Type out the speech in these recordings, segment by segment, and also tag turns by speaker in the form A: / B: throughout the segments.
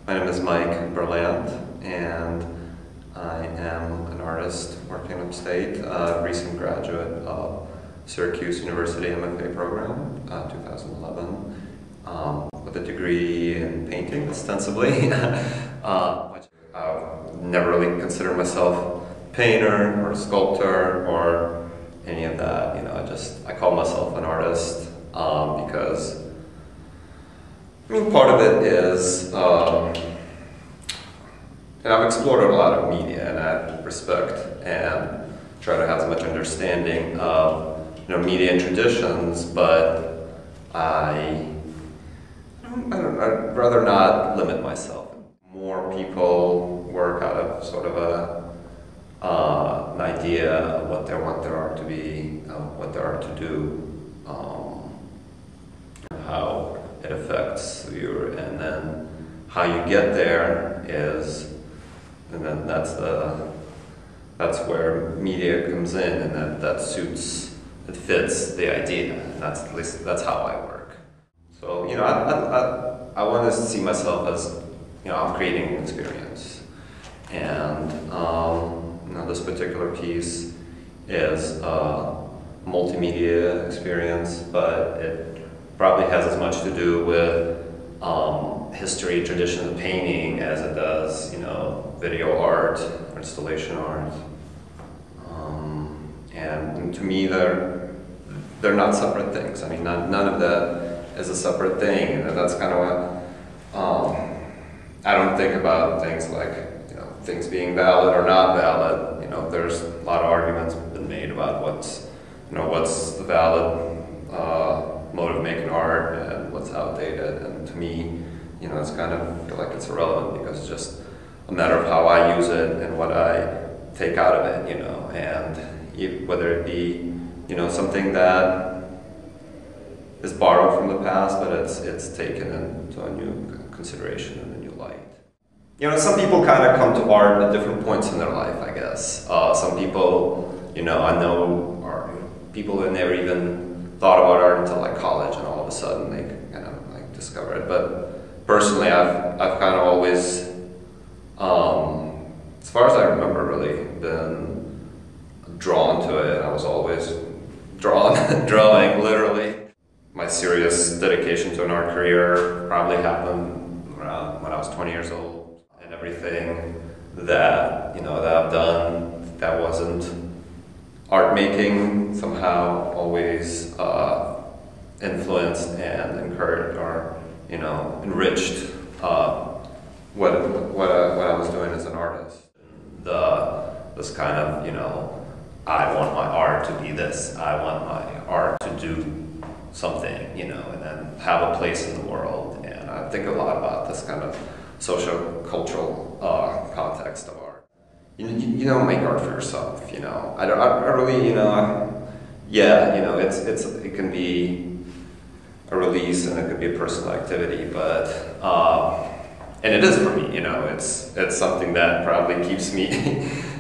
A: My name is Mike Berlant, and I am an artist working upstate, a recent graduate of Syracuse University MFA program, 2011, with a degree in painting, ostensibly. I never really considered myself a painter or a sculptor or any of that. I call myself an artist because part of it is, and I've explored a lot of media, and I respect and try to have as much understanding of media and traditions, but I'd rather not limit myself. More people work out of sort of an idea of what they want their art to be, what their art to do, how it affects the viewer, and then how you get there is, and then that's where media comes in, and that suits, it fits the idea. At least that's how I work. So I want to see myself as I'm creating an experience, and this particular piece is a multimedia experience, but it probably has as much to do with history, tradition of painting as it does, video art, or installation art. And to me, they're not separate things. I mean, none of that is a separate thing, and that's kind of what I don't think about things like things being valid or not valid. There's a lot of arguments been made about what's the valid mode of making art and what's outdated, and to me, it's kind of feel like it's irrelevant because it's just a matter of how I use it and what I take out of it, and whether it be something that is borrowed from the past, but it's taken into a new consideration and a new light. Some people kind of come to art at different points in their life, I guess. Some people, I know, are people who never even thought about art until like college, and all of a sudden they kind of like discover it. But personally, I've kind of always, as far as I remember, really been drawn to it. I was always drawing, literally. My serious dedication to an art career probably happened around when I was 20 years old. And everything that, that I've done that wasn't art making somehow always influenced and encouraged or, enriched what I was doing as an artist. This kind of, I want my art to be this, I want my art to do something, and then have a place in the world. And I think a lot about this kind of social cultural context of art. You don't make art for yourself, I really, it can be a release and it could be a personal activity, but and it is for me, it's something that probably keeps me,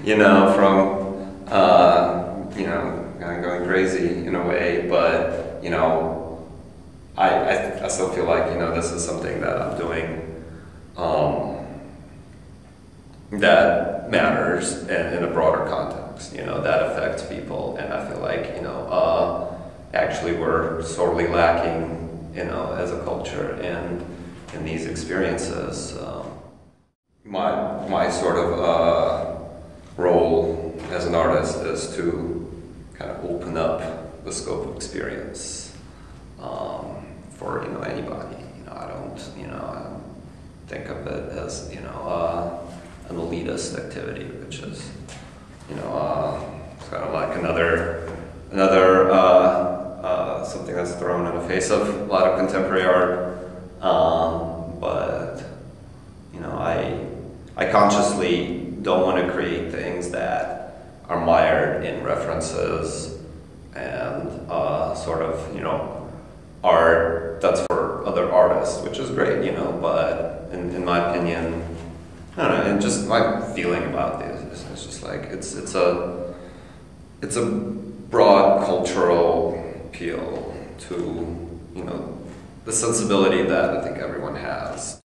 A: from going crazy in a way, but I still feel like this is something that I'm doing that matters in a broader context, that affects people, and I feel like actually we're sorely lacking as a culture and in these experiences. My sort of role as an artist is to kind of open up the scope of experience for anybody. I don't think of it as an elitist activity, which is it's kind of like another something that's thrown in the face of a lot of contemporary art. But I consciously don't want to create things that are mired in references and sort of art that's for other artists, which is great, but in my opinion, I don't know, and just my feeling about this is just like it's a broad cultural appeal to the sensibility that I think everyone has.